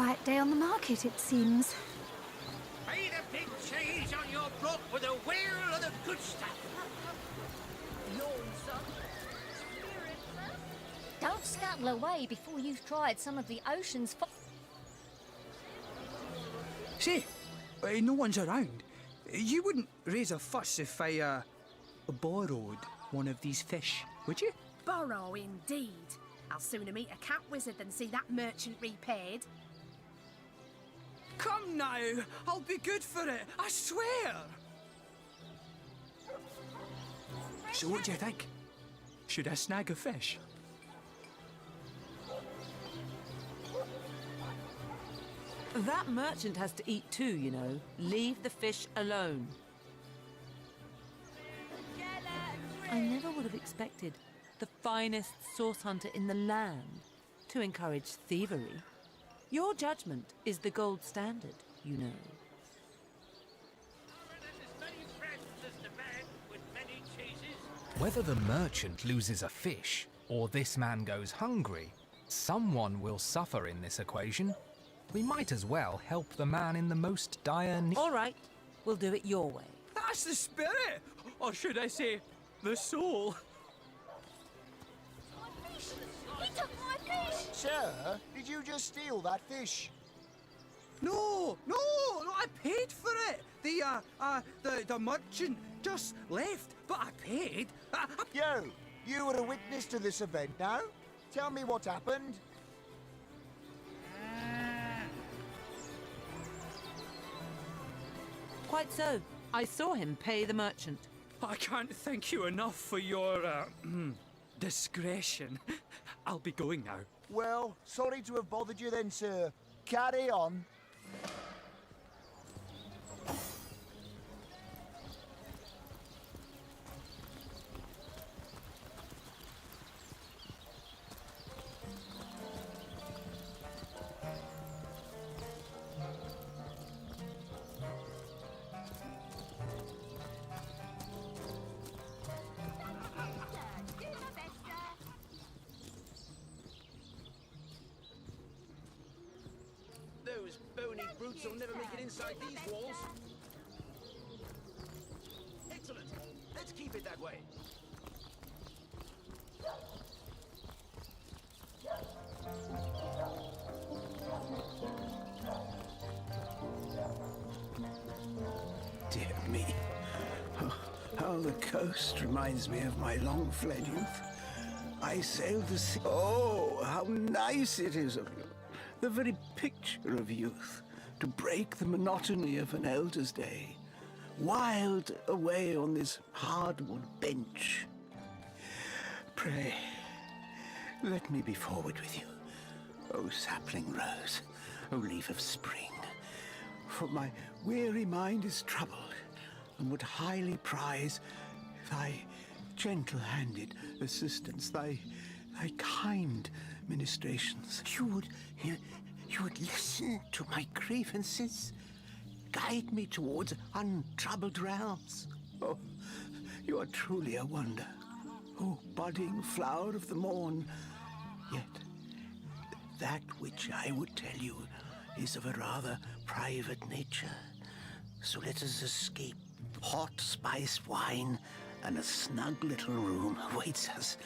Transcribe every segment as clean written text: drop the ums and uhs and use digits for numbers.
quiet day on the market, it seems. Pay the big cheese on your block with a wheel of the good stuff. Don't scuttle away before you've tried some of the ocean's Say, no one's around. You wouldn't raise a fuss if I, borrowed one of these fish, would you? Borrow indeed. I'll sooner meet a cat wizard than see that merchant repaid. Come now, I'll be good for it, I swear! So what do you think? Should I snag a fish? That merchant has to eat too, you know. Leave the fish alone. I never would have expected the finest source hunter in the land to encourage thievery. Your judgment is the gold standard, you know. Whether the merchant loses a fish or this man goes hungry, someone will suffer in this equation. We might as well help the man in the most dire need. All right, we'll do it your way. That's the spirit! Or should I say, the soul? He took my fish! Sir, did you just steal that fish? No, I paid for it! The merchant just left, but I paid. You were a witness to this event now? Tell me what happened. Quite so. I saw him pay the merchant. I can't thank you enough for your, discretion. I'll be going now. Well, sorry to have bothered you then, sir. Carry on. Those bony brutes will never make it inside these walls. Excellent. Let's keep it that way. Dear me. Oh, how the coast reminds me of my long-fled youth. I sailed the sea. Oh, how nice it is of you. The very picture of youth, to break the monotony of an elder's day, wild away on this hardwood bench. Pray, let me be forward with you, O sapling rose, O leaf of spring, for my weary mind is troubled, and would highly prize thy gentle-handed assistance, thy kind ministrations. You would listen to my grievances, guide me towards untroubled realms. Oh, you are truly a wonder, oh budding flower of the morn. Yet, that which I would tell you is of a rather private nature. So let us escape. Hot spiced wine and a snug little room awaits us.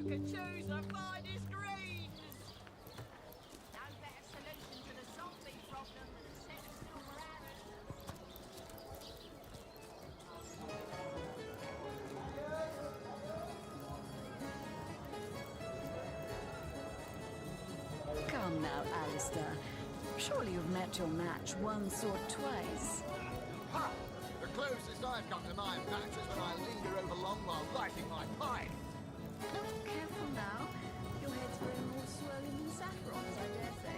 Choose the finest greens! No better solution to the zombie problem than a set of silver arrows. Come now, Alistair. Surely you've met your match once or twice. Ha! closest I've come to my patch is when I linger over long while lighting my pipe. Oh, careful now. Your head's growing more swollen than Saffron's, I dare say.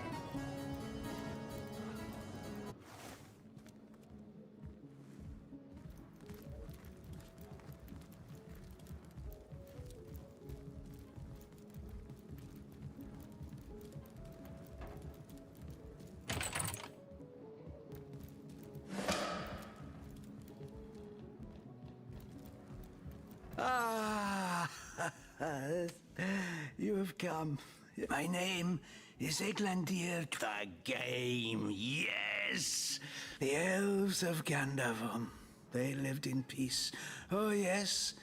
Ah, you have come. My name is Eglandir. The game, yes. The elves of Gandavon. They lived in peace. Oh, yes.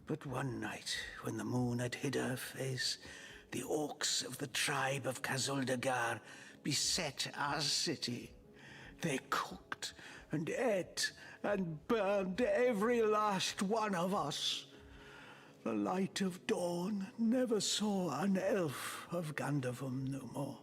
But one night, when the moon had hid her face, the orcs of the tribe of Kazuldagar beset our city. They cooked and ate and burned every last one of us. The light of dawn never saw an elf of Gandavum no more.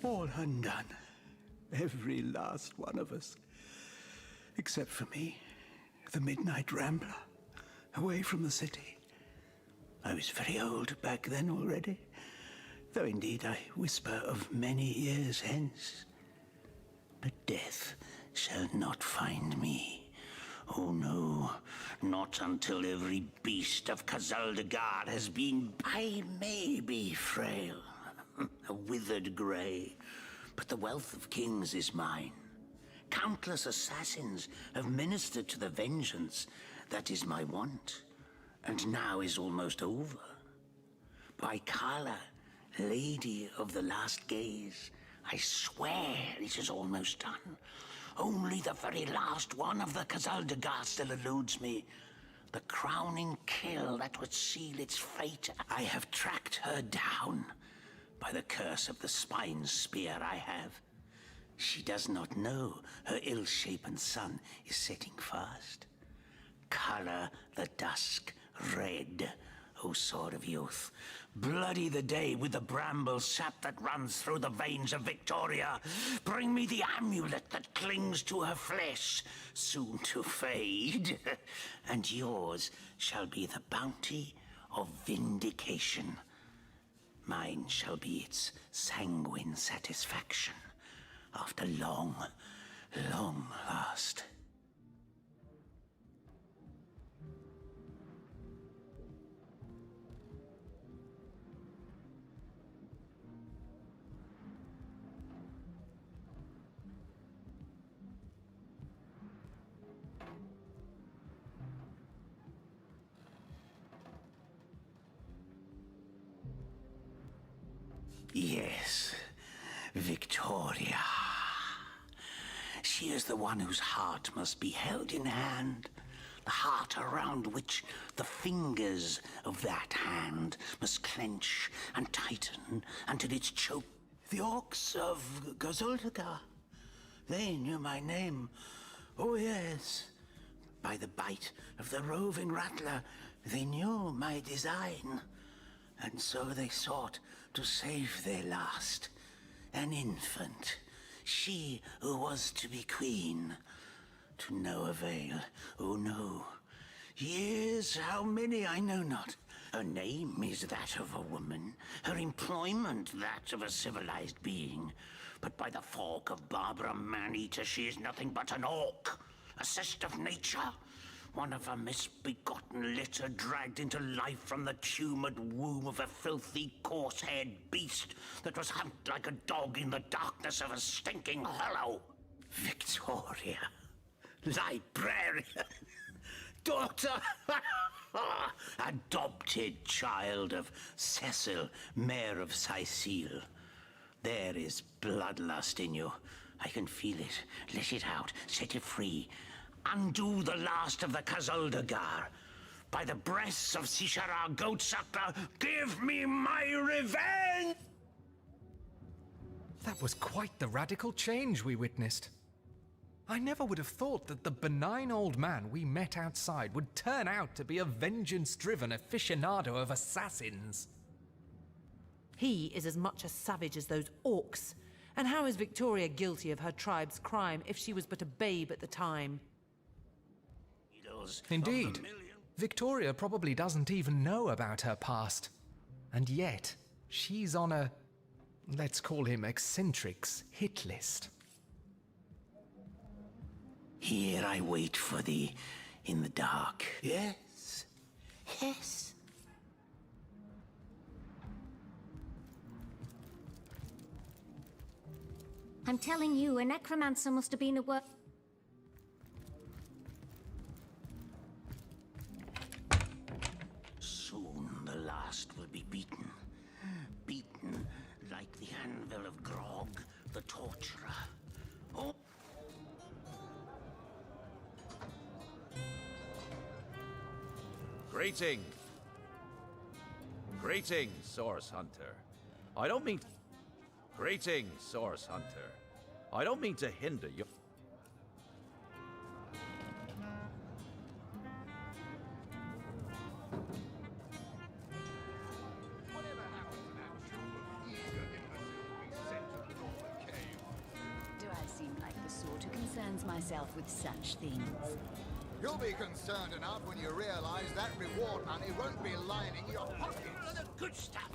All undone. Every last one of us. Except for me, the midnight rambler, away from the city. I was very old back then already, though indeed I whisper of many years hence. But death shall not find me. Oh no, not until every beast of Kazuldagar has been. I may be frail, a withered grey, but the wealth of kings is mine. Countless assassins have ministered to the vengeance that is my want, and now is almost over. By Kala, Lady of the Last Gaze, I swear it is almost done. Only the very last one of the Kazuldagar still eludes me. The crowning kill that would seal its fate. I have tracked her down. By the curse of the spine spear I have. She does not know her ill-shapen sun is setting fast. Color the dusk red, O sword of youth. Bloody the day with the bramble sap that runs through the veins of Victoria. Bring me the amulet that clings to her flesh, soon to fade. And yours shall be the bounty of vindication. Mine shall be its sanguine satisfaction after long, long last. Yes, Victoria. She is the one whose heart must be held in hand. The heart around which the fingers of that hand must clench and tighten until it's choked. The orcs of Kazuldagar, they knew my name. Oh yes, by the bite of the roving rattler, they knew my design. And so they sought to save their last, An infant. She who was to be queen. To no avail. Oh no. Years, how many I know not. Her name is that of a woman. Her employment that of a civilized being. But by the fork of Barbara Man-Eater, she is nothing but an orc. A cyst of nature. One of a misbegotten litter dragged into life from the tumoured womb of a filthy, coarse-haired beast that was humped like a dog in the darkness of a stinking hollow. Victoria. Librarian. Daughter. Adopted child of Cecil, Mayor of Sicile. There is bloodlust in you. I can feel it. Let it out. Set it free. Undo the last of the Kazuldagar. By the breasts of Sishara Goatsucker, give me my revenge! That was quite the radical change we witnessed. I never would have thought that the benign old man we met outside would turn out to be a vengeance-driven aficionado of assassins. He is as much a savage as those orcs. And how is Victoria guilty of her tribe's crime if she was but a babe at the time? Indeed. Victoria probably doesn't even know about her past. And yet, she's on a, let's call him eccentrics, hit list. Here I wait for thee in the dark. Yes. Yes. I'm telling you, a necromancer must have been at work. Soon the last will be beaten. Beaten like the anvil of Grog, the torturer. Oh. Greetings. Greetings, Source Hunter. I don't mean... Greetings, Source Hunter. I don't mean to hinder you. Do I seem like the sort who concerns myself with such things? You'll be concerned enough when you realize that reward money won't be lining your pockets. The good stuff.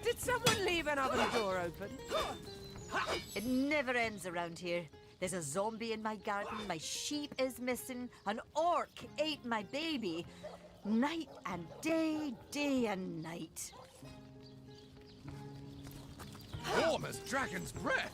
Did someone leave an oven door open? It never ends around here. There's a zombie in my garden, my sheep is missing, an orc ate my baby. Night and day, day and night. Warm as dragon's breath!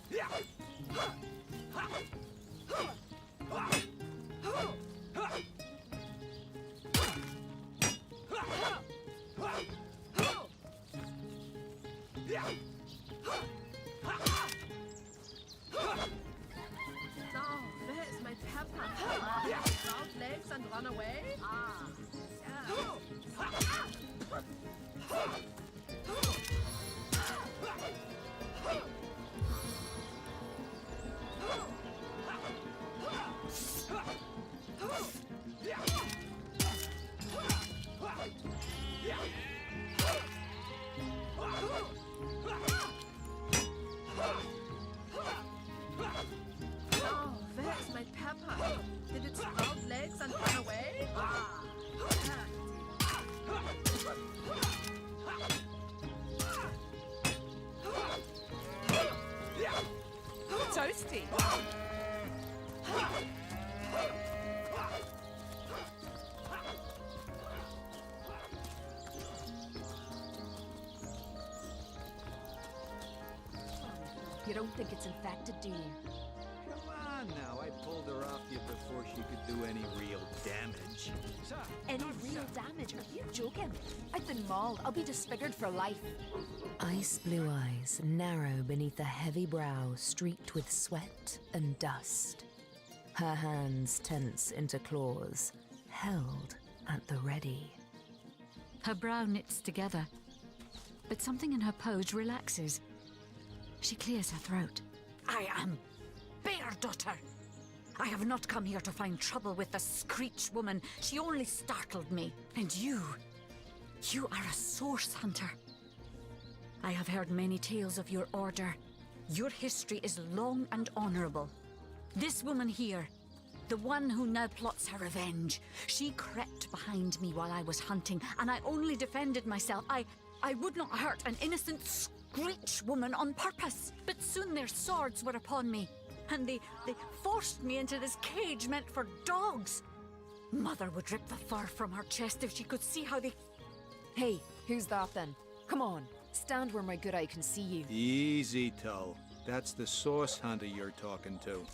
Now, there's my pepper. Out legs and run away? Now, there's my pepper. Did it sprout legs and run away? Toasty. You don't think it's infected, do you? Come on now, I pulled her off you before she could do any real damage. Any real damage? Are you joking? I've been mauled. I'll be disfigured for life. Ice blue eyes narrow beneath a heavy brow streaked with sweat and dust. Her hands tense into claws, held at the ready. Her brow knits together, but something in her pose relaxes. She clears her throat. I am Bear Daughter. I have not come here to find trouble with the Screech woman. She only startled me. And you are a source hunter. I have heard many tales of your order. Your history is long and honorable. This woman here, the one who now plots her revenge, she crept behind me while I was hunting, and I only defended myself. I would not hurt an innocent Screech woman on purpose. But soon their swords were upon me, and they forced me into this cage meant for dogs. Mother would rip the fur from her chest if she could see how they... Hey, who's that then? Come on, stand where my good eye can see you. Easy, Tull. That's the source hunter you're talking to.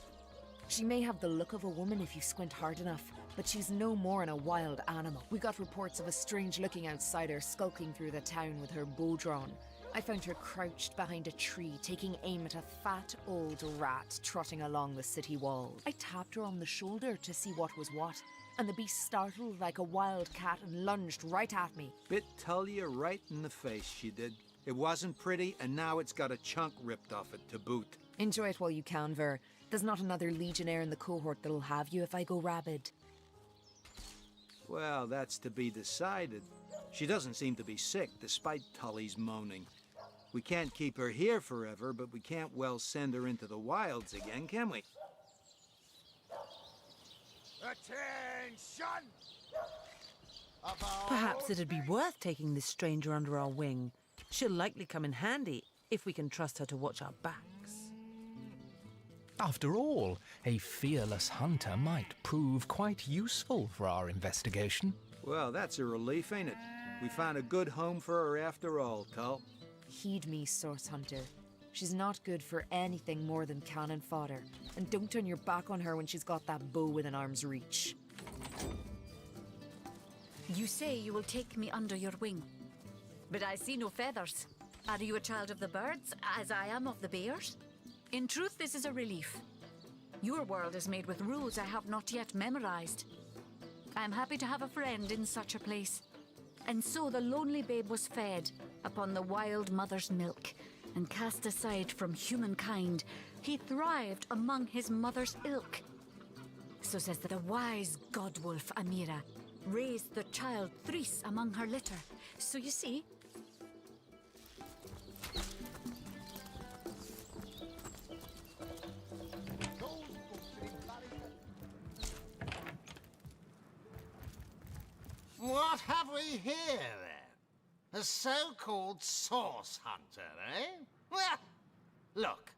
She may have the look of a woman if you squint hard enough, but she's no more than a wild animal. We got reports of a strange-looking outsider skulking through the town with her bow drawn. I found her crouched behind a tree, taking aim at a fat old rat trotting along the city walls. I tapped her on the shoulder to see what was what, and the beast startled like a wild cat and lunged right at me. Bit Tull you right in the face, she did. It wasn't pretty, and now it's got a chunk ripped off it to boot. Enjoy it while you can, Ver. There's not another legionnaire in the cohort that'll have you if I go rabid. Well, that's to be decided. She doesn't seem to be sick, despite Tully's moaning. We can't keep her here forever, but we can't well send her into the wilds again, can we? Attention! Perhaps it'd be worth taking this stranger under our wing. She'll likely come in handy if we can trust her to watch our backs. After all, a fearless hunter might prove quite useful for our investigation. Well, that's a relief, ain't it? We found a good home for her after all, Tull. Heed me, Source Hunter. She's not good for anything more than cannon fodder. And don't turn your back on her when she's got that bow within arm's reach. You say you will take me under your wing, but I see no feathers. Are you a child of the birds, as I am of the bears? In truth, this is a relief. Your world is made with rules I have not yet memorized. I am happy to have a friend in such a place. And so the lonely babe was fed upon the wild mother's milk, and cast aside from humankind, he thrived among his mother's ilk. So says the wise godwolf Amira, raised the child thrice among her litter. So you see... What have we here, then? A so-called source hunter, eh? Well, look,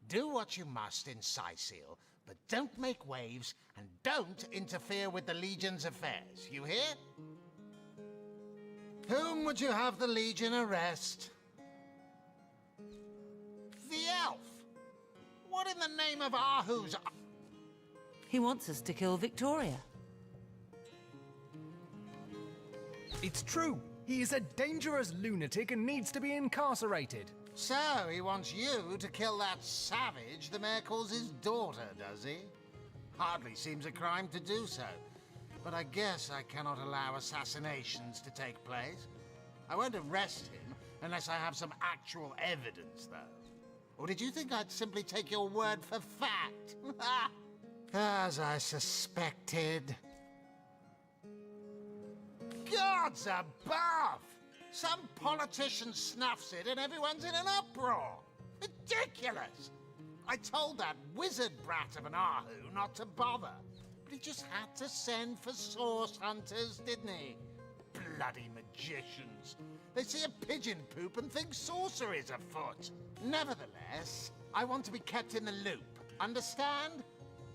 do what you must in Sicil, but don't make waves and don't interfere with the Legion's affairs, you hear? Whom would you have the Legion arrest? The elf! What in the name of Ahu's... He wants us to kill Victoria. It's true. He is a dangerous lunatic and needs to be incarcerated. So, he wants you to kill that savage the mayor calls his daughter, does he? Hardly seems a crime to do so. But I guess I cannot allow assassinations to take place. I won't arrest him unless I have some actual evidence, though. Or did you think I'd simply take your word for fact? As I suspected. Gods above! Some politician snuffs it and everyone's in an uproar. Ridiculous! I told that wizard brat of an Ahu not to bother, but he just had to send for source hunters, didn't he? Bloody magicians. They see a pigeon poop and think sorcery's afoot. Nevertheless, I want to be kept in the loop. Understand?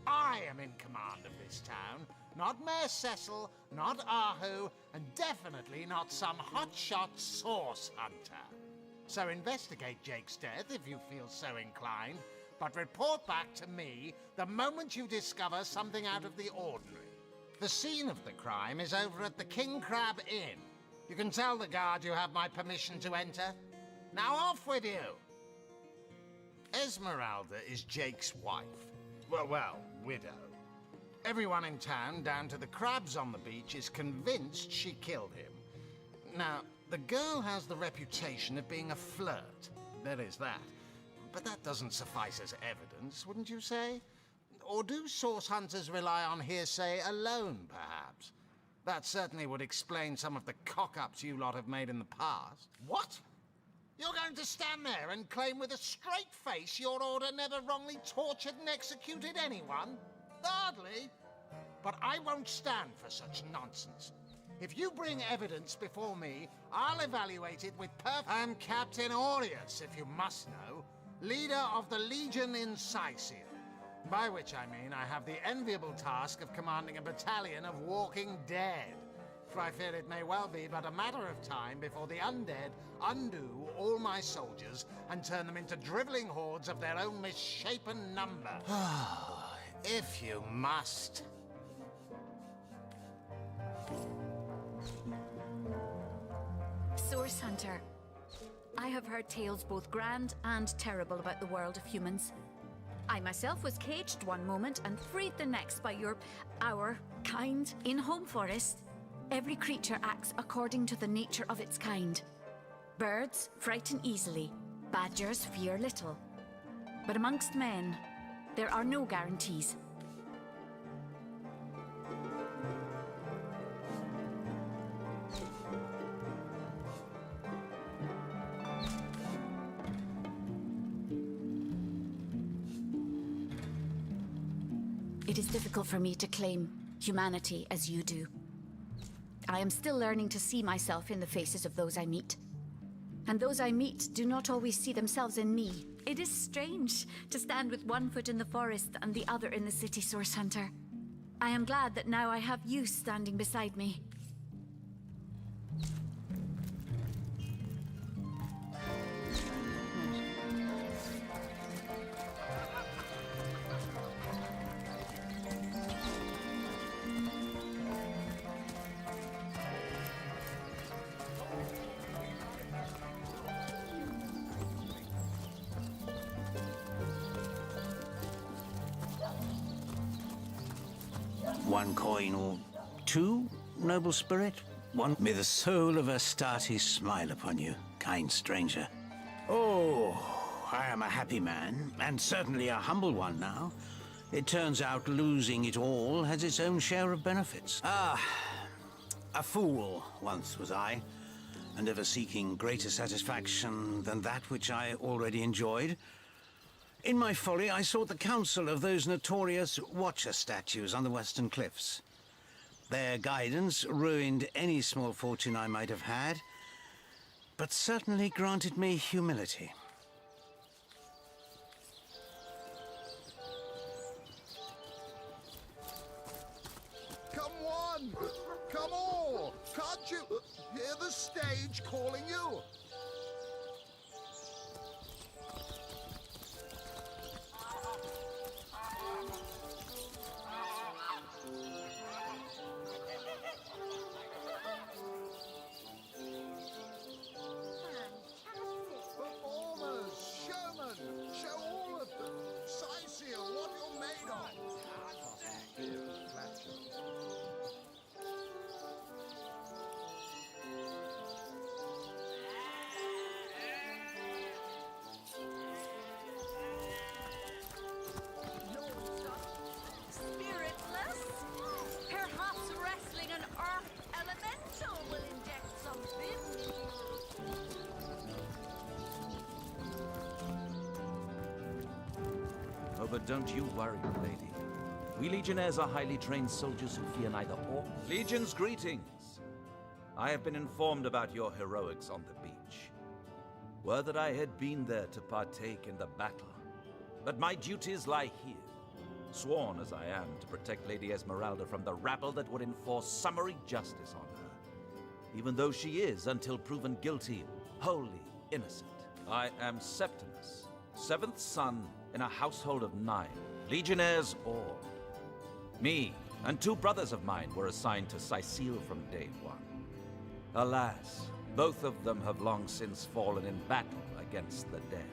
I am in command of this town. Not Mayor Cecil, not Ahu, and definitely not some hotshot source hunter. So investigate Jake's death if you feel so inclined, but report back to me the moment you discover something out of the ordinary. The scene of the crime is over at the King Crab Inn. You can tell the guard you have my permission to enter. Now off with you! Esmeralda is Jake's wife. Well, widow. Everyone in town, down to the crabs on the beach, is convinced she killed him. Now, the girl has the reputation of being a flirt. There is that. But that doesn't suffice as evidence, wouldn't you say? Or do source hunters rely on hearsay alone, perhaps? That certainly would explain some of the cock-ups you lot have made in the past. What? You're going to stand there and claim with a straight face your order never wrongly tortured and executed anyone? Hardly. But I won't stand for such nonsense. If you bring evidence before me, I'll evaluate it with perfect... I'm Captain Aureus, if you must know, leader of the Legion in Sicil. By which I mean I have the enviable task of commanding a battalion of walking dead. For I fear it may well be but a matter of time before the undead undo all my soldiers and turn them into driveling hordes of their own misshapen number. If you must. Source Hunter, I have heard tales both grand and terrible about the world of humans. I myself was caged one moment and freed the next by our kind. In Home Forest, every creature acts according to the nature of its kind. Birds frighten easily, badgers fear little. But amongst men, there are no guarantees. It is difficult for me to claim humanity as you do. I am still learning to see myself in the faces of those I meet. And those I meet do not always see themselves in me. It is strange to stand with one foot in the forest and the other in the city, Source Hunter. I am glad that now I have you standing beside me. One coin or two, noble spirit? One. May the soul of Astarte smile upon you, kind stranger. Oh, I am a happy man, and certainly a humble one now. It turns out losing it all has its own share of benefits. Ah, a fool once was I, and ever seeking greater satisfaction than that which I already enjoyed. In my folly, I sought the counsel of those notorious Watcher statues on the western cliffs. Their guidance ruined any small fortune I might have had, but certainly granted me humility. Come one! Come all! Can't you hear the stage calling you? Performers, showmen, show all of them. Sicil, what you're made of. Spiritless? Perhaps wrestling an earth elemental will inject some vim. Oh, but don't you worry, lady. We Legionnaires are highly trained soldiers who fear neither orc. Legion's greetings! I have been informed about your heroics on the beach. Were that I had been there to partake in the battle. But my duties lie here, sworn as I am to protect Lady Esmeralda from the rabble that would enforce summary justice on her. Even though she is, until proven guilty, wholly innocent. I am Septimus, 7th son in a household of 9, Legionnaires all. Me and 2 brothers of mine were assigned to Sicil from day 1. Alas, both of them have long since fallen in battle against the dead.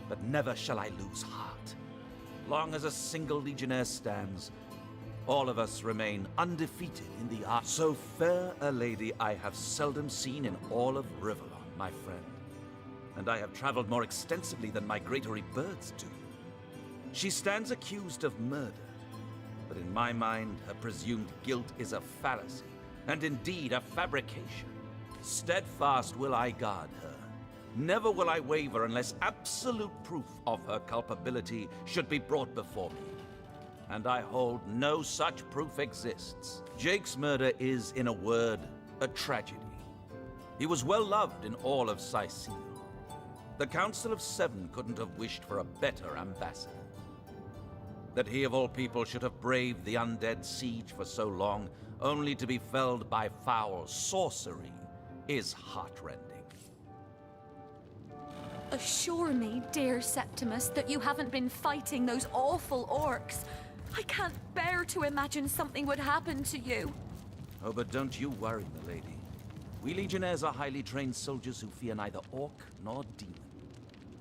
But never shall I lose heart. Long as a single Legionnaire stands, All of us remain undefeated in the art. So fair a lady I have seldom seen in all of Riverlon, my friend. And I have traveled more extensively than migratory birds do. She stands accused of murder, but in my mind, her presumed guilt is a fallacy, and indeed a fabrication. Steadfast will I guard her. Never will I waver unless absolute proof of her culpability should be brought before me. And I hold no such proof exists. Jake's murder is, in a word, a tragedy. He was well loved in all of Sicile. The Council of Seven couldn't have wished for a better ambassador. That he of all people should have braved the undead siege for so long, only to be felled by foul sorcery, is heartrending. Assure me, dear Septimus, that you haven't been fighting those awful orcs. I can't bear to imagine something would happen to you. Oh, but don't you worry, milady. We Legionnaires are highly trained soldiers who fear neither orc nor demon.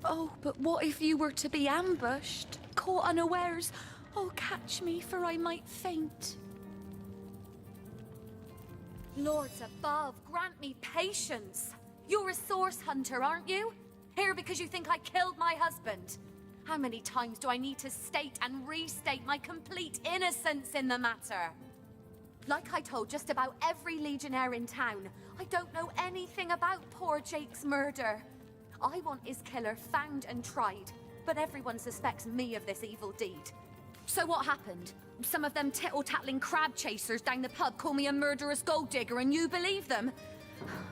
Oh, but what if you were to be ambushed, caught unawares? Oh, catch me, for I might faint. Lords above, grant me patience. You're a source hunter, aren't you? Here because you think I killed my husband. How many times do I need to state and restate my complete innocence in the matter? Like I told just about every Legionnaire in town, I don't know anything about poor Jake's murder. I want his killer found and tried, but everyone suspects me of this evil deed. So what happened? Some of them tittle-tattling crab chasers down the pub call me a murderous gold digger and you believe them?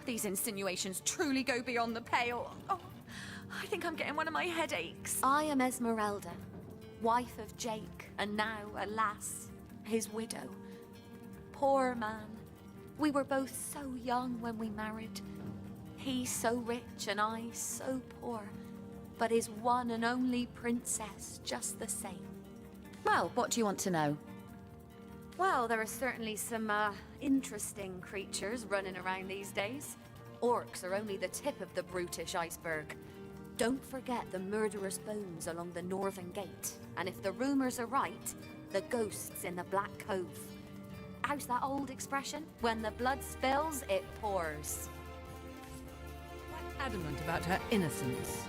These insinuations truly go beyond the pale. Oh, I think I'm getting one of my headaches. I am Esmeralda, wife of Jake, and now, alas, his widow. Poor man. We were both so young when we married. He so rich and I so poor, but his one and only princess just the same. Well, what do you want to know? Well, there are certainly some, interesting creatures running around these days. Orcs are only the tip of the brutish iceberg. Don't forget the murderous bones along the northern gate. And if the rumors are right, the ghosts in the Black Cove. How's that old expression? When the blood spills, it pours. Adamant about her innocence.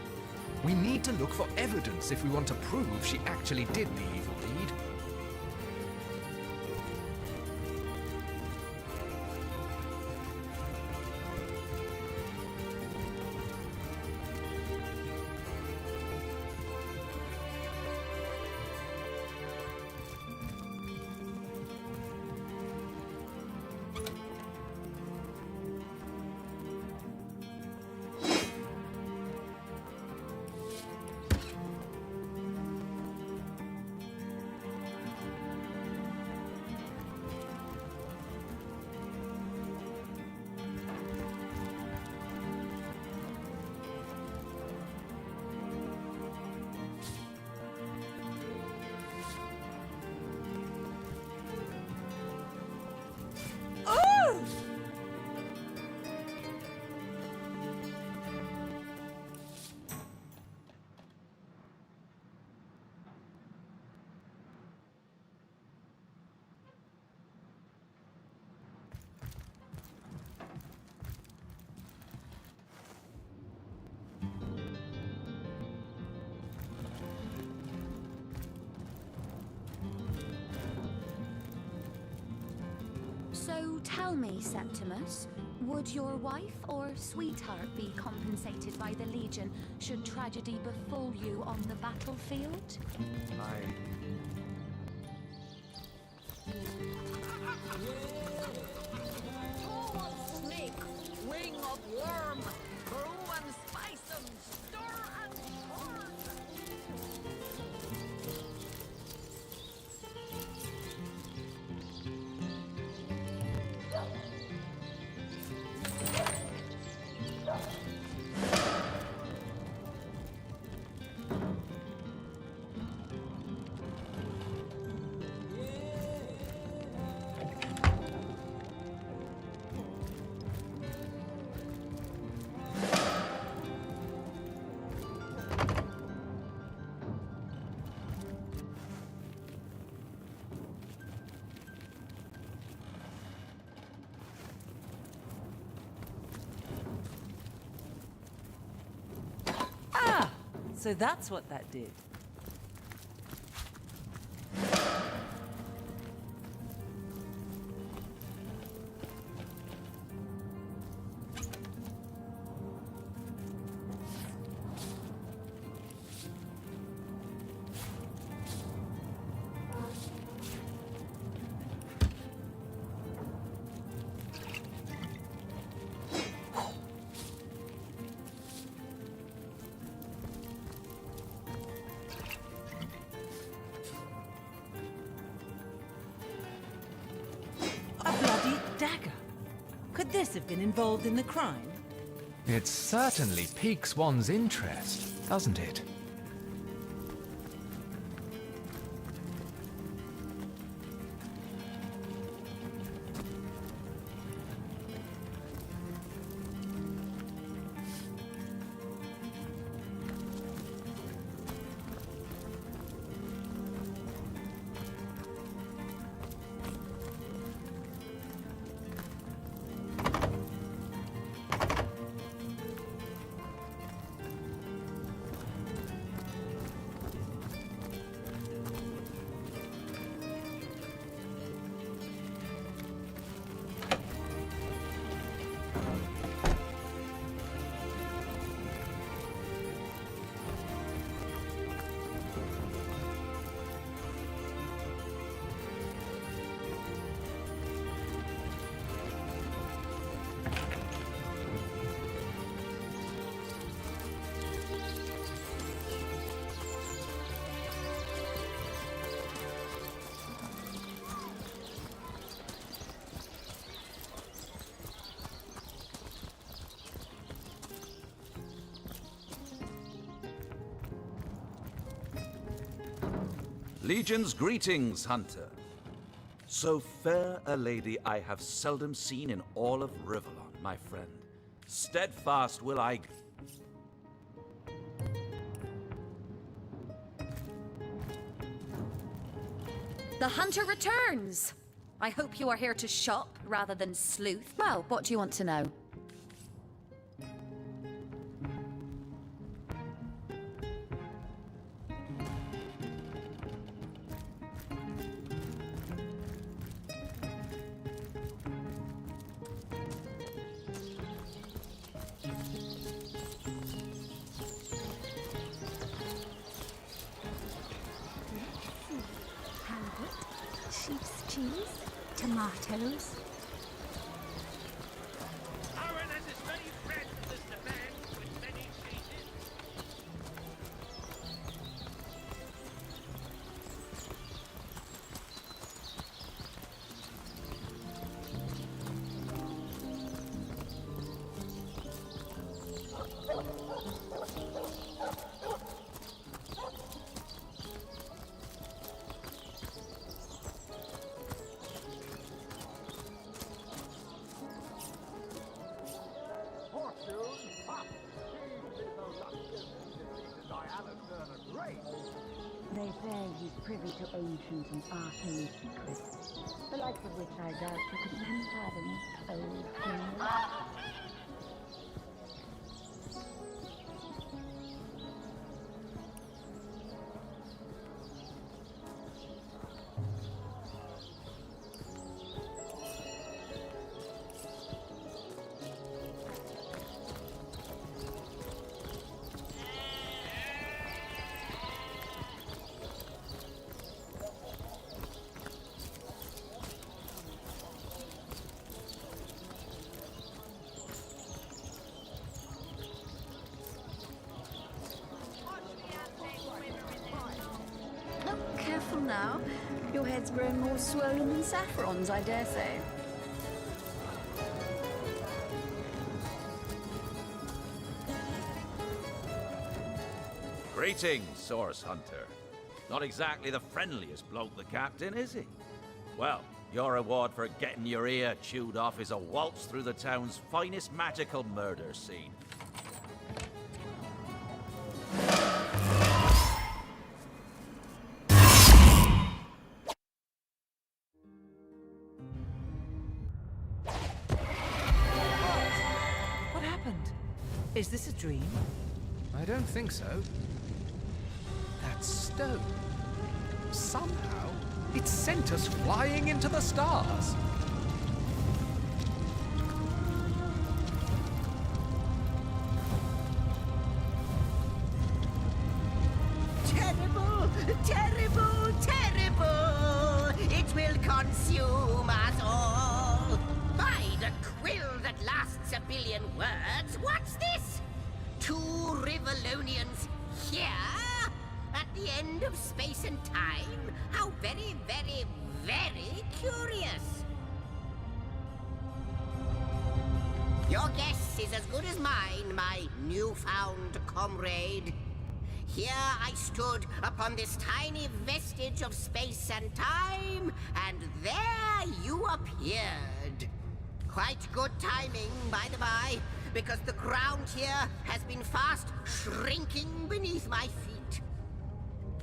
We need to look for evidence if we want to prove she actually did the evil deed. So tell me, Septimus, would your wife or sweetheart be compensated by the Legion should tragedy befall you on the battlefield? Snake, wing of worm, brew and spice 'em, stir and turn. So that's what that did. A bloody dagger. Could this have been involved in the crime? It certainly piques one's interest, doesn't it? Legion's greetings, Hunter. So fair a lady I have seldom seen in all of Rivellon, my friend. Steadfast will I... The hunter returns! I hope you are here to shop rather than sleuth. Well, what do you want to know? Sheep's cheese, tomatoes. They say he's privy to ancient and arcane secrets, the likes of which I doubt you could even fathom, old king. Careful now. Your head's growing more swollen than Saffron's, I dare say. Greetings, Source Hunter. Not exactly the friendliest bloke, the captain, is he? Well, your reward for getting your ear chewed off is a waltz through the town's finest magical murder scene. What happened? Is this a dream? I don't think so. stone. Somehow, it sent us flying into the stars. Terrible, terrible, terrible! It will consume us all! By the quill that lasts a billion words, what's this? 2 Rivalonians here? At the end of space and time? How very, very, very curious! Your guess is as good as mine, my newfound comrade. Here I stood upon this tiny vestige of space and time, and there you appeared. Quite good timing, by the by, because the ground here has been fast shrinking beneath my feet.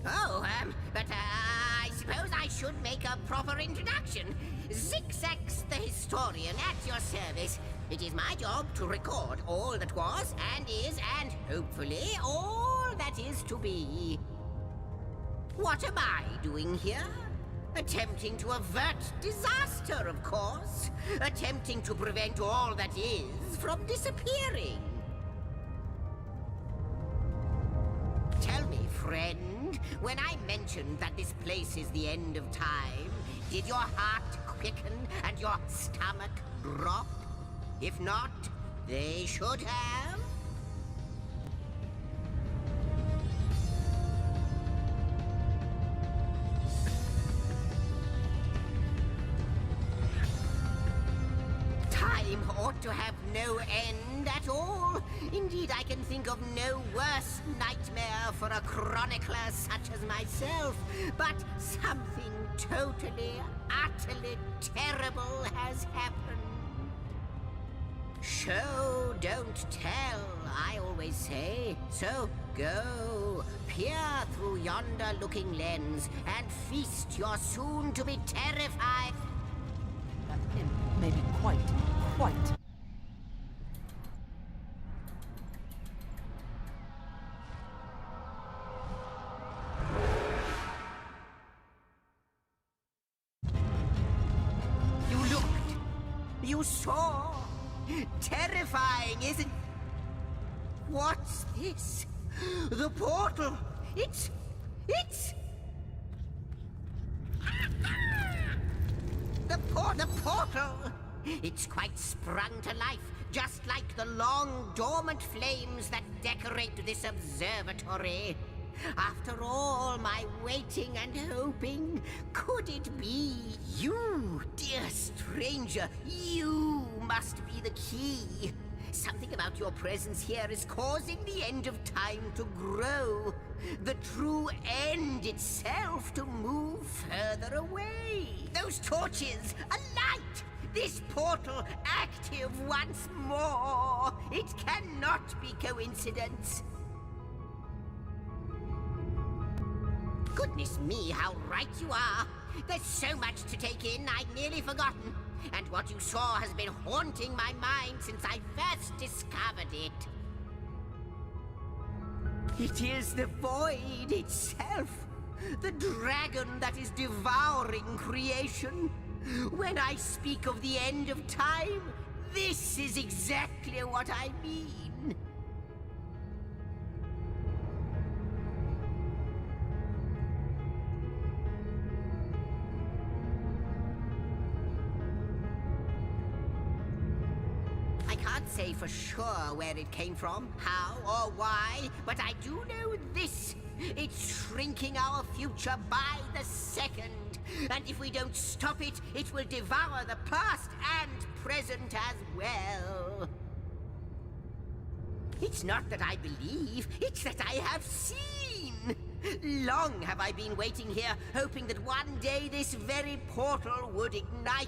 Oh, but I suppose I should make a proper introduction. Zigzags the historian at your service. It is my job to record all that was and is and hopefully all that is to be. What am I doing here? Attempting to avert disaster, of course. Attempting to prevent all that is from disappearing. Tell me, friend, when I mentioned that this place is the end of time, did your heart quicken and your stomach drop? If not, they should have. Time ought to have no end at all. Indeed, I can think of no worse nightmare for a chronicler such as myself. But something totally, utterly terrible has happened. Show, don't tell, I always say. So go, peer through yonder looking lens and feast your soon-to-be terrified... Maybe quite. You looked. You saw. Terrifying, isn't... What's this? The portal. It's... The portal! It's quite sprung to life, just like the long, dormant flames that decorate this observatory. After all my waiting and hoping, could it be you, dear stranger? You must be the key. Something about your presence here is causing the end of time to grow. The true end itself to move further away. Those torches, a light! This portal active once more! It cannot be coincidence. Goodness me, how right you are. There's so much to take in, I'd nearly forgotten. And what you saw has been haunting my mind since I first discovered it. It is the void itself. The dragon that is devouring creation. When I speak of the end of time, this is exactly what I mean. I can't say for sure where it came from, how or why, but I do know this. It's shrinking our future by the second. And if we don't stop it, it will devour the past and present as well. It's not that I believe, it's that I have seen. Long have I been waiting here, hoping that one day this very portal would ignite.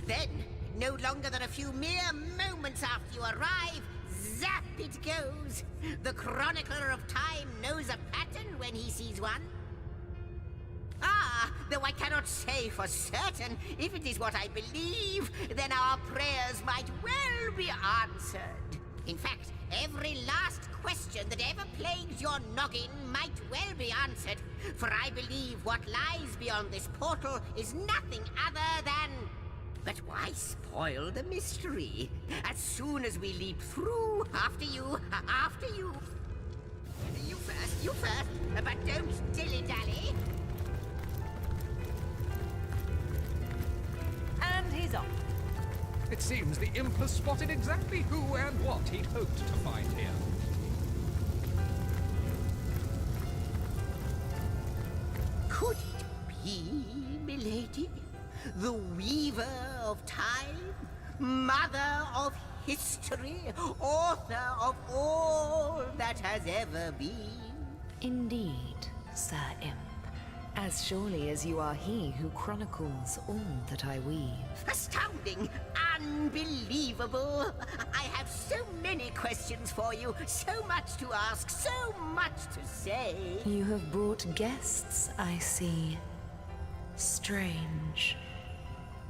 Then, no longer than a few mere moments after you arrive, zap it goes. The chronicler of time knows a pattern when he sees one. Ah, though I cannot say for certain, if it is what I believe, then our prayers might well be answered. In fact, every last question that ever plagues your noggin might well be answered, for I believe what lies beyond this portal is nothing other than... But why spoil the mystery? As soon as we leap through, after you, after you... You first, but don't dilly-dally. And he's off. It seems the imp has spotted exactly who and what he'd hoped to find here. Could it be, milady? The weaver of time? Mother of history? Author of all that has ever been? Indeed, Sir Imp. As surely as you are he who chronicles all that I weave. Astounding! Unbelievable! I have so many questions for you, so much to ask, so much to say. You have brought guests, I see. Strange.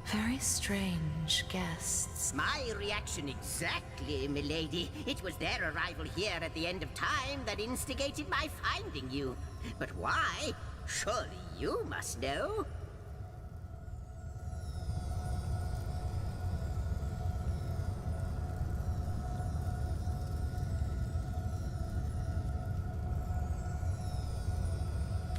Very strange guests. My reaction exactly, milady. It was their arrival here at the end of time that instigated my finding you. But why? Surely you must know.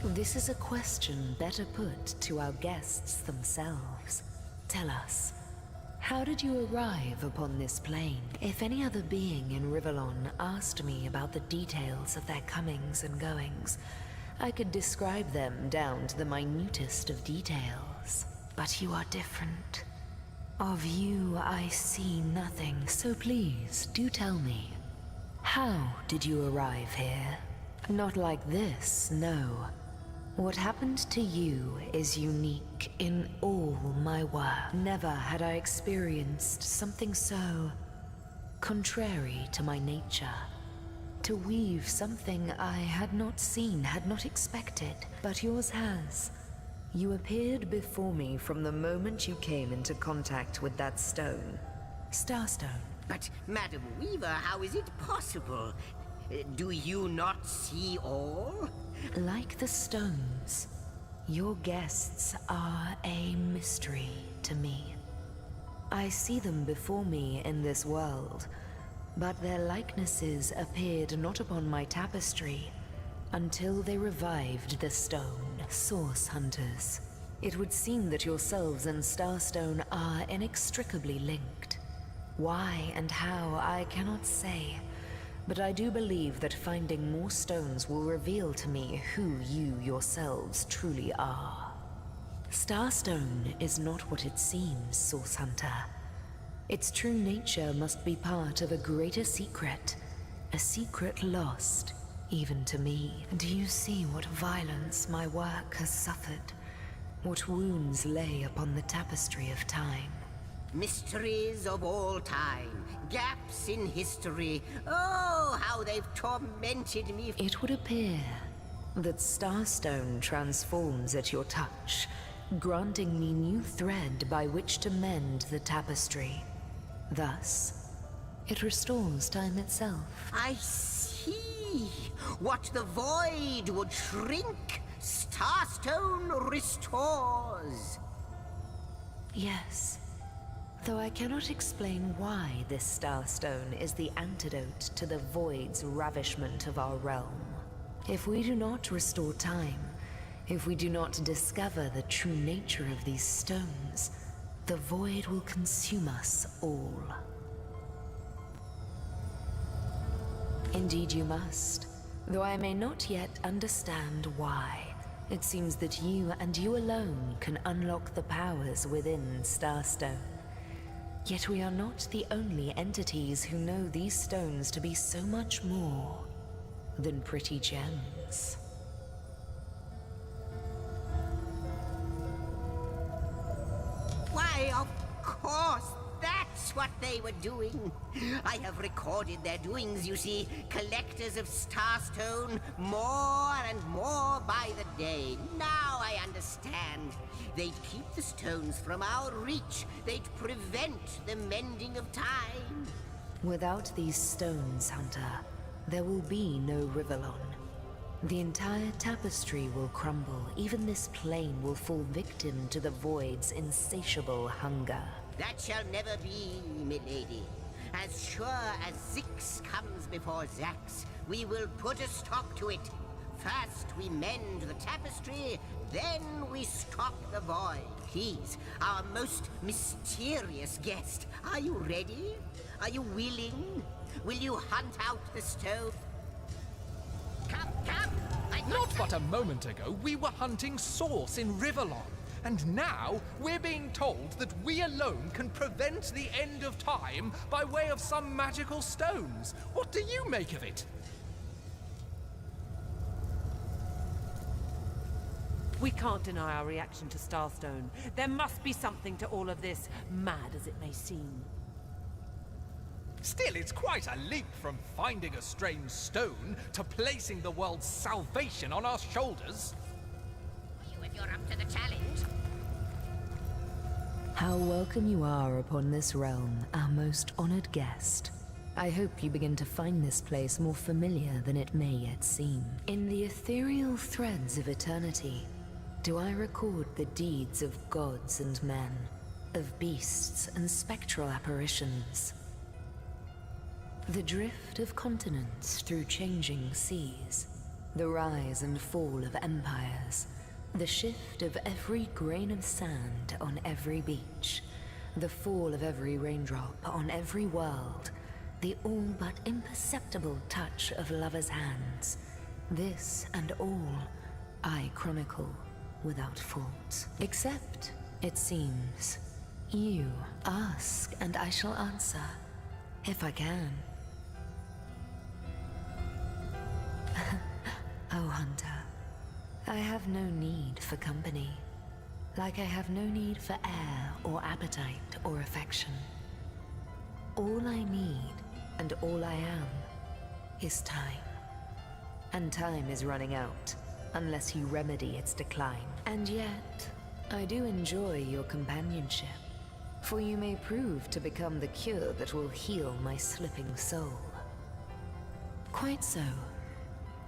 This is a question better put to our guests themselves. Tell us, how did you arrive upon this plane? If any other being in Rivellon asked me about the details of their comings and goings, I could describe them down to the minutest of details. But you are different. Of you, I see nothing, so please, do tell me. How did you arrive here? Not like this, no. What happened to you is unique in all my work. Never had I experienced something so contrary to my nature. To weave something I had not seen, had not expected, but yours has. You appeared before me from the moment you came into contact with that stone. Starstone. But, Madam Weaver, how is it possible? Do you not see all? Like the stones, your guests are a mystery to me. I see them before me in this world, but their likenesses appeared not upon my tapestry until they revived the stone. Source hunters. It would seem that yourselves and Starstone are inextricably linked. Why and how, I cannot say. But I do believe that finding more stones will reveal to me who you yourselves truly are. Starstone is not what it seems, Source Hunter. Its true nature must be part of a greater secret. A secret lost, even to me. Do you see what violence my work has suffered? What wounds lay upon the tapestry of time? Mysteries of all time, gaps in history. Oh, how they've tormented me. It would appear that Starstone transforms at your touch, granting me new thread by which to mend the tapestry. Thus, it restores time itself. I see. What the void would shrink, Starstone restores. Yes. Though I cannot explain why this Starstone is the antidote to the Void's ravishment of our realm. If we do not restore time, if we do not discover the true nature of these stones, the Void will consume us all. Indeed you must, though I may not yet understand why. It seems that you and you alone can unlock the powers within Starstone. Yet we are not the only entities who know these stones to be so much more than pretty gems. Why, of course, that's what they were doing. I have recorded their doings, you see. Collectors of Starstone, more and more by the day. Now I understand. They'd keep the stones from our reach. They'd prevent the mending of time. Without these stones, Hunter, there will be no Rivellon. The entire tapestry will crumble. Even this plane will fall victim to the Void's insatiable hunger. That shall never be, milady. As sure as Zix comes before Zax, we will put a stop to it. First we mend the tapestry, then we stop the Void. Please, our most mysterious guest, are you ready? Are you willing? Will you hunt out the stone? Come! Not but a moment ago, we were hunting Source in Rivellon. And now, we're being told that we alone can prevent the end of time by way of some magical stones. What do you make of it? We can't deny our reaction to Starstone. There must be something to all of this, mad as it may seem. Still, it's quite a leap from finding a strange stone to placing the world's salvation on our shoulders. You, if you're up to the challenge. How welcome you are upon this realm, our most honored guest. I hope you begin to find this place more familiar than it may yet seem. In the ethereal threads of eternity, do I record the deeds of gods and men, of beasts and spectral apparitions. The drift of continents through changing seas, the rise and fall of empires, the shift of every grain of sand on every beach, the fall of every raindrop on every world, the all but imperceptible touch of lovers' hands. This and all I chronicle without fault. Except, it seems, you ask and I shall answer, if I can. Oh, Hunter, I have no need for company, like I have no need for air or appetite or affection. All I need and all I am is time. And time is running out, unless you remedy its decline. And yet, I do enjoy your companionship, for you may prove to become the cure that will heal my slipping soul. Quite so.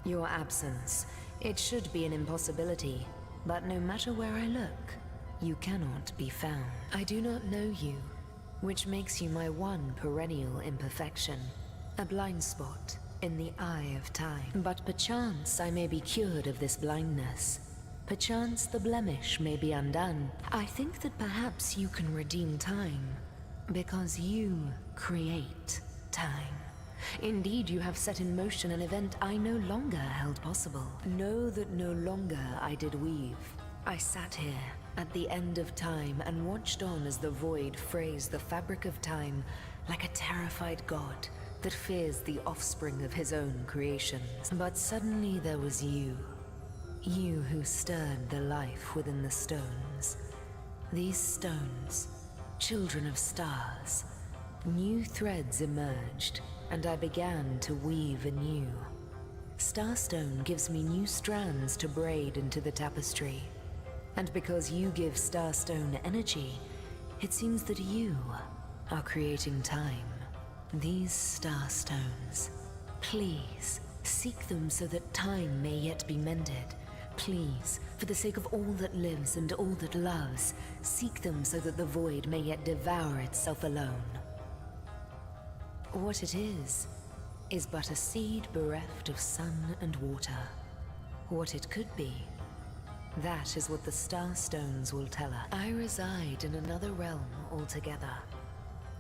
Your absence, it should be an impossibility, but no matter where I look, you cannot be found. I do not know you, which makes you my one perennial imperfection, a blind spot in the eye of time. But perchance I may be cured of this blindness. Perchance the blemish may be undone. I think that perhaps you can redeem time, because you create time. Indeed, you have set in motion an event I no longer held possible. Know that no longer I did weave. I sat here at the end of time and watched on as the Void frays the fabric of time like a terrified god that fears the offspring of his own creations. But suddenly there was you. You who stirred the life within the stones. These stones, children of stars. New threads emerged, and I began to weave anew. Starstone gives me new strands to braid into the tapestry. And because you give Starstone energy, it seems that you are creating time. These Starstones, please, seek them so that time may yet be mended. Please, for the sake of all that lives and all that loves, seek them so that the Void may yet devour itself alone. What it is but a seed bereft of sun and water. What it could be, that is what the Starstones will tell us. I reside in another realm altogether.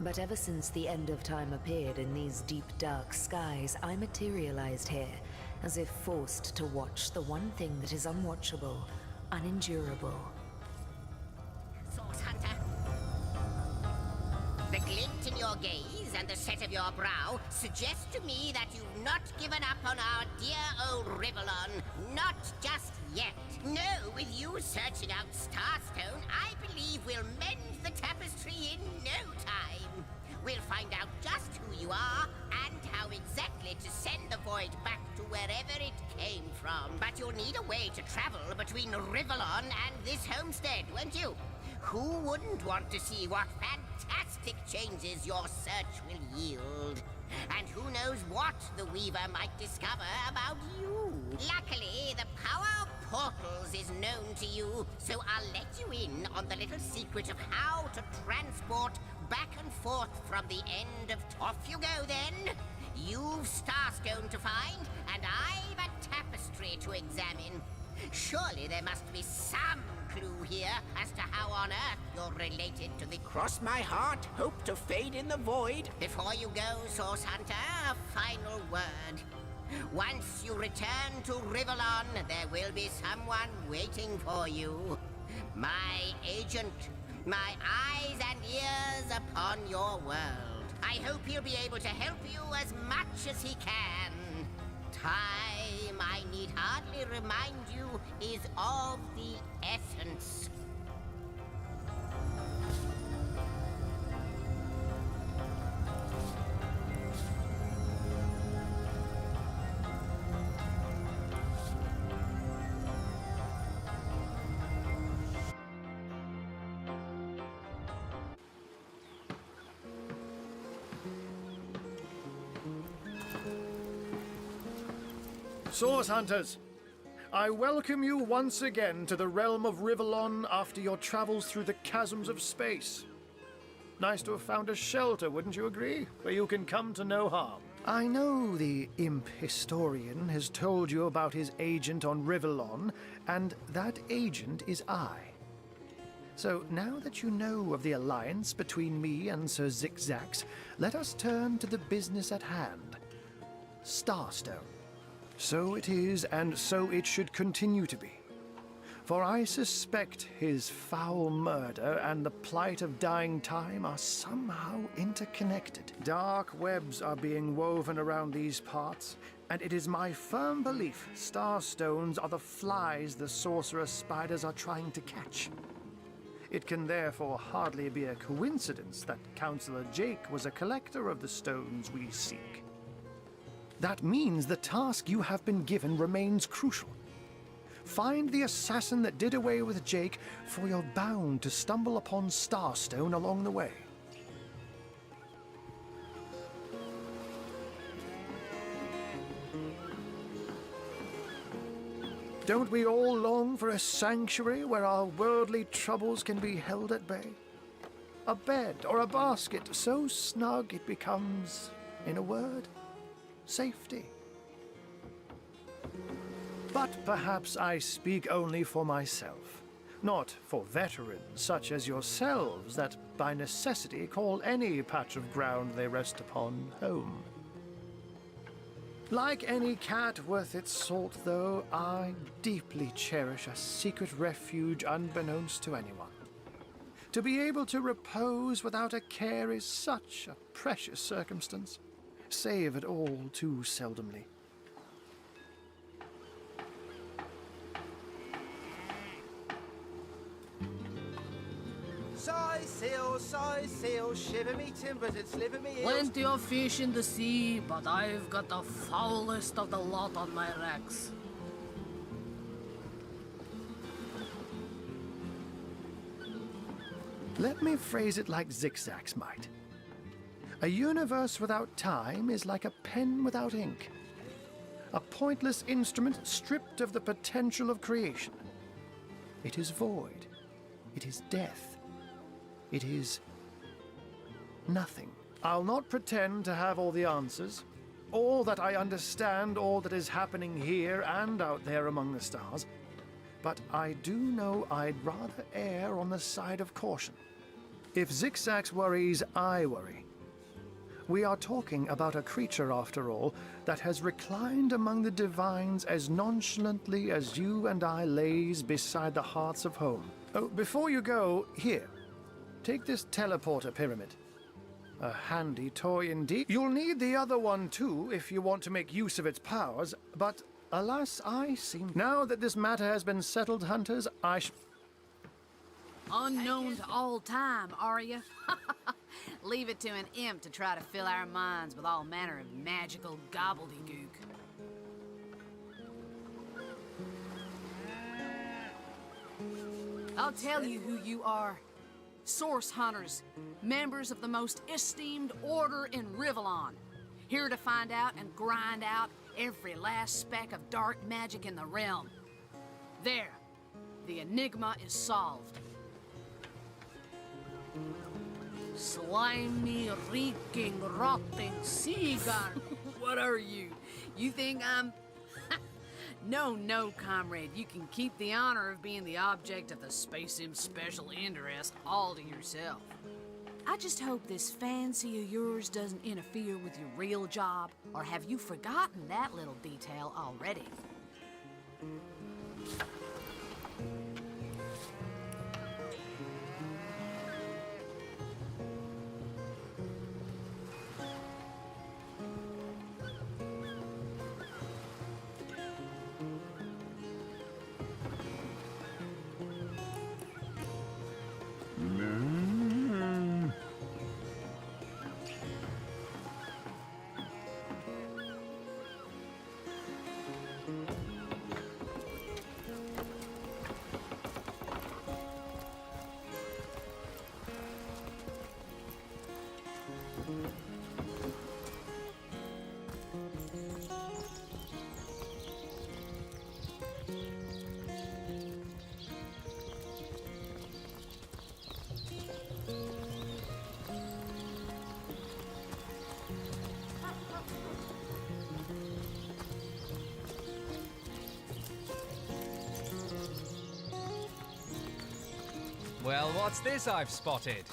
But ever since the end of time appeared in these deep dark skies, I materialized here, as if forced to watch the one thing that is unwatchable, unendurable. Source Hunter. The glint in your gaze and the set of your brow suggest to me that you've not given up on our dear old Rivellon. Not just yet. No, with you searching out Starstone, I believe we'll mend the tapestry in no time. We'll find out just who you are and how exactly to send the Void back to wherever it came from. But you'll need a way to travel between Rivellon and this homestead, won't you? Who wouldn't want to see what fantastic drastic changes your search will yield. And who knows what the Weaver might discover about you. Luckily, the power of portals is known to you, so I'll let you in on the little secret of how to transport back and forth from the end of... Off you go, then! You've Starstone to find, and I've a tapestry to examine. Surely there must be some clue here as to how on earth you're related to the... Cross my heart, hope to fade in the void. Before you go, Source Hunter, a final word. Once you return to Rivellon, there will be someone waiting for you. My agent, my eyes and ears upon your world. I hope he'll be able to help you as much as he can. Time, I need hardly remind you, is of the essence. Source Hunters, I welcome you once again to the realm of Rivellon after your travels through the chasms of space. Nice to have found a shelter, wouldn't you agree? Where you can come to no harm. I know the imp historian has told you about his agent on Rivellon, and that agent is I. So now that you know of the alliance between me and Sir Zigzags, let us turn to the business at hand. Starstone. So it is, and so it should continue to be. For I suspect his foul murder and the plight of dying time are somehow interconnected. Dark webs are being woven around these parts, and it is my firm belief starstones are the flies the sorcerer spiders are trying to catch. It can therefore hardly be a coincidence that Councillor Jake was a collector of the stones we seek. That means the task you have been given remains crucial. Find the assassin that did away with Jake, for you're bound to stumble upon Starstone along the way. Don't we all long for a sanctuary where our worldly troubles can be held at bay? A bed or a basket so snug it becomes, in a word, safety. But perhaps I speak only for myself, not for veterans such as yourselves that by necessity call any patch of ground they rest upon home. Like any cat worth its salt, though, I deeply cherish a secret refuge unbeknownst to anyone. To be able to repose without a care is such a precious circumstance, savored all too seldomly. Sigh sail, shiver me timbers and sliver me heels. Plenty of fish in the sea, but I've got the foulest of the lot on my racks. Let me phrase it like Zigzags might. A universe without time is like a pen without ink. A pointless instrument stripped of the potential of creation. It is void. It is death. It is nothing. I'll not pretend to have all the answers, or that I understand all that is happening here and out there among the stars, but I do know I'd rather err on the side of caution. If Zigzags worries, I worry. We are talking about a creature, after all, that has reclined among the divines as nonchalantly as you and I lays beside the hearths of home. Oh, before you go, here. Take this teleporter pyramid. A handy toy indeed. You'll need the other one too if you want to make use of its powers, but alas, I seem... Now that this matter has been settled, Hunters, Unknown to all time, are you? Leave it to an imp to try to fill our minds with all manner of magical gobbledygook. I'll tell you who you are. Source hunters, members of the most esteemed order in Rivellon, here to find out and grind out every last speck of dark magic in the realm. There, the enigma is solved. Slimy, reeking, rotting seagull. What are you? You think I'm... No, comrade. You can keep the honor of being the object of the Space Im's special interest all to yourself. I just hope this fancy of yours doesn't interfere with your real job, or have you forgotten that little detail already? Well, what's this I've spotted?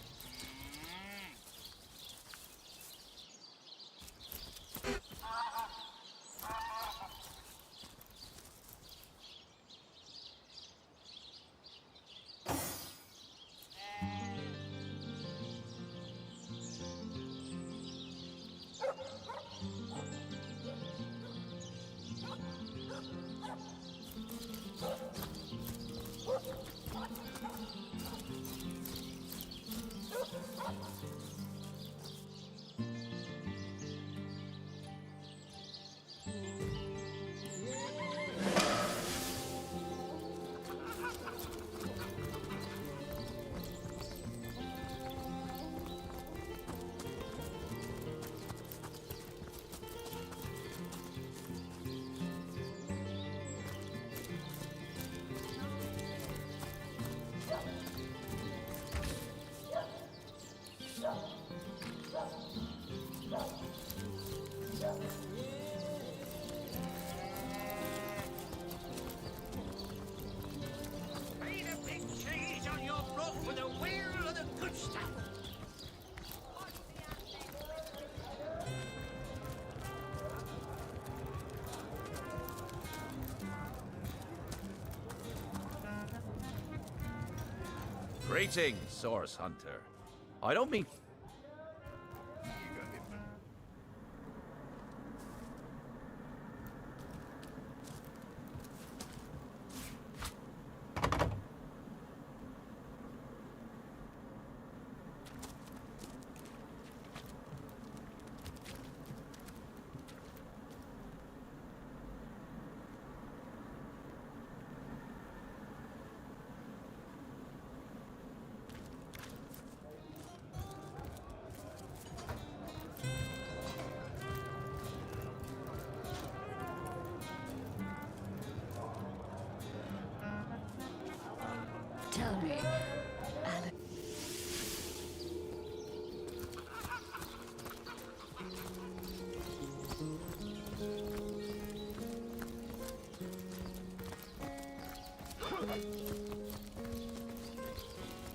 Greetings, Source Hunter. I don't mean... Tell me, Alex.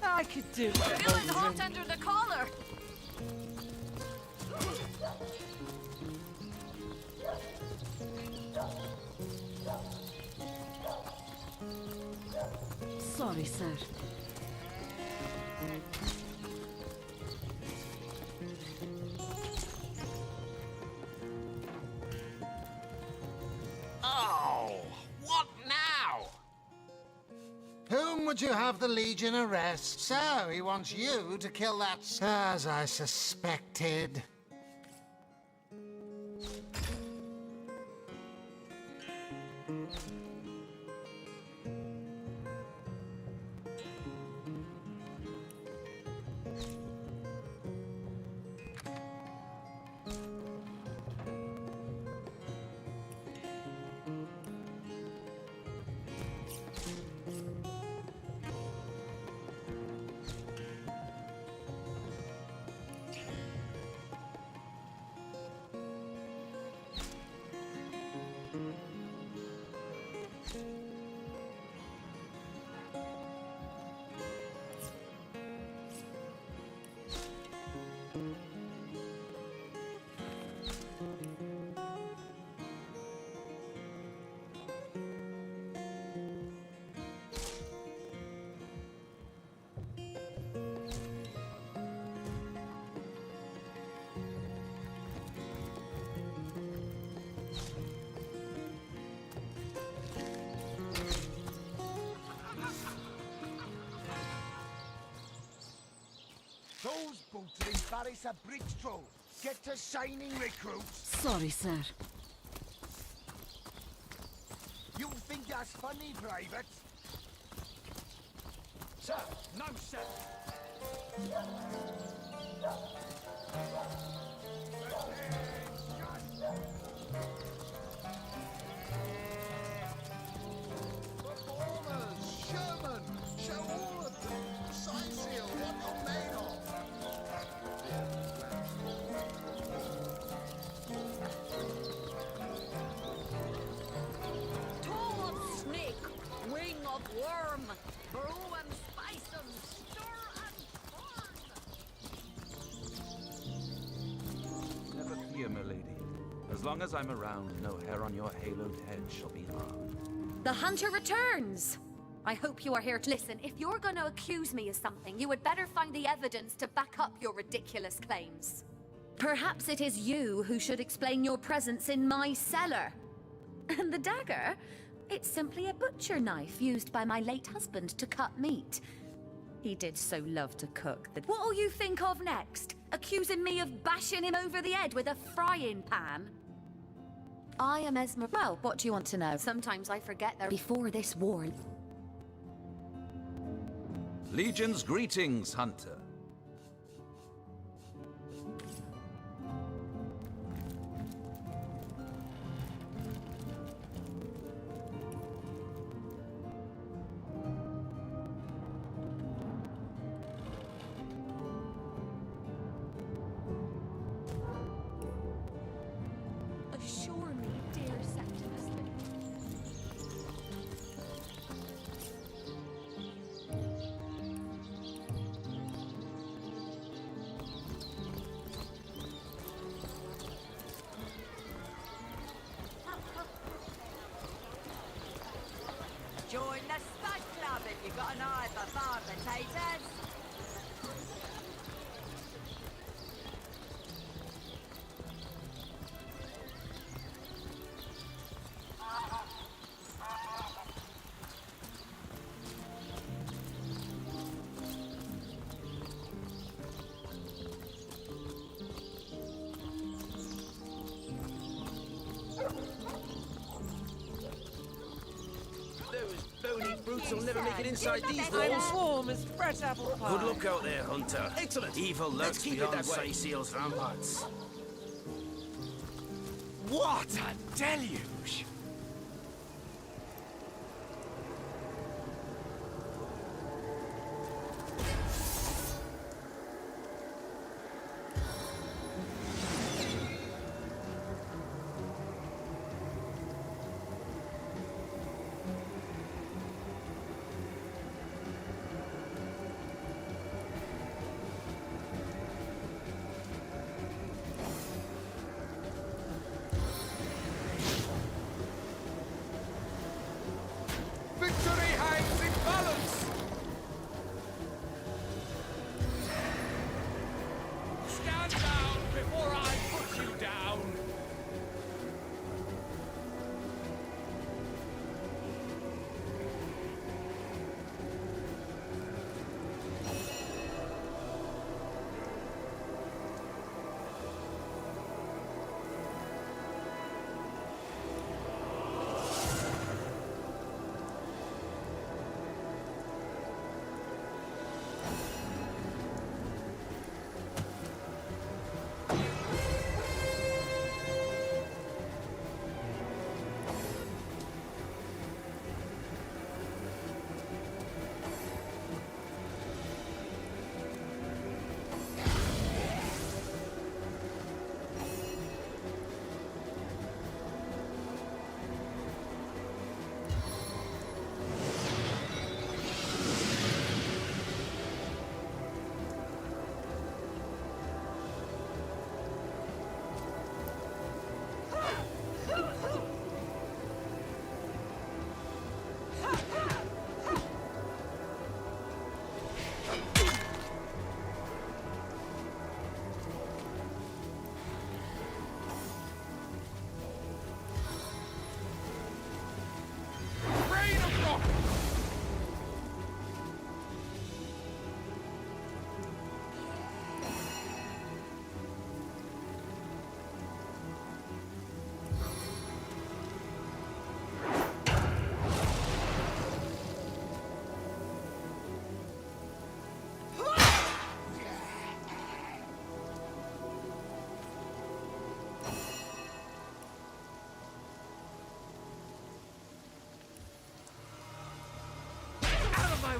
I could do it. Feeling hot under the collar. Sorry, sir. Oh, what now? Whom would you have the Legion arrest? So, he wants you to kill that... As I suspected. Those boots will embarrass a bridge troll. Get to signing, recruits. Sorry, sir. You think that's funny, Private? Sir, no, sir. Performers, Sherman, show all of them. Sign seal what you're made of. Toe of snake, wing of worm, brew and spice and stir and Never fear, milady. As long as I'm around, no hair on your haloed head shall be harmed. The hunter returns! I hope you are here to listen. If you're going to accuse me of something, you would better find the evidence to back up your ridiculous claims. Perhaps it is you who should explain your presence in my cellar. And the dagger? It's simply a butcher knife used by my late husband to cut meat. He did so love to cook that... What'll you think of next? Accusing me of bashing him over the head with a frying pan? I am Esmer. Well, what do you want to know? Sometimes I forget that before this war... Legion's greetings, Hunter. Assure me, dear Septimus. Join the Spud Club if you've got an eye for farm potatoes. Bony brutes will never make it inside these I'm walls. warm as fresh apple pie. Good luck out there, Hunter. Excellent. Evil Let's lurks keep it beyond that way. Seal's ramparts. What a deluge!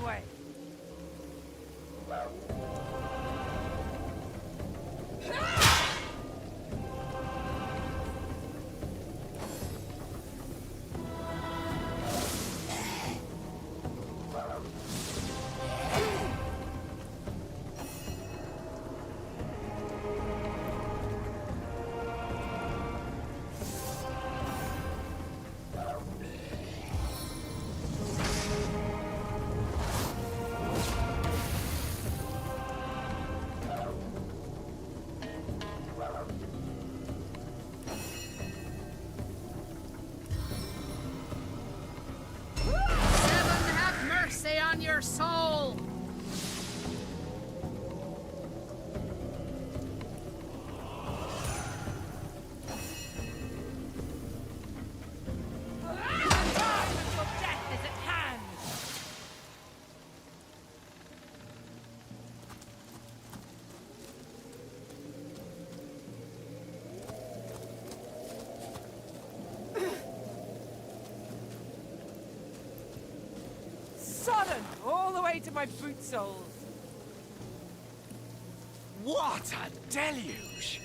way. Heaven have mercy on your soul! Death is at hand! Sodden! All the way to my boot soles. What a deluge!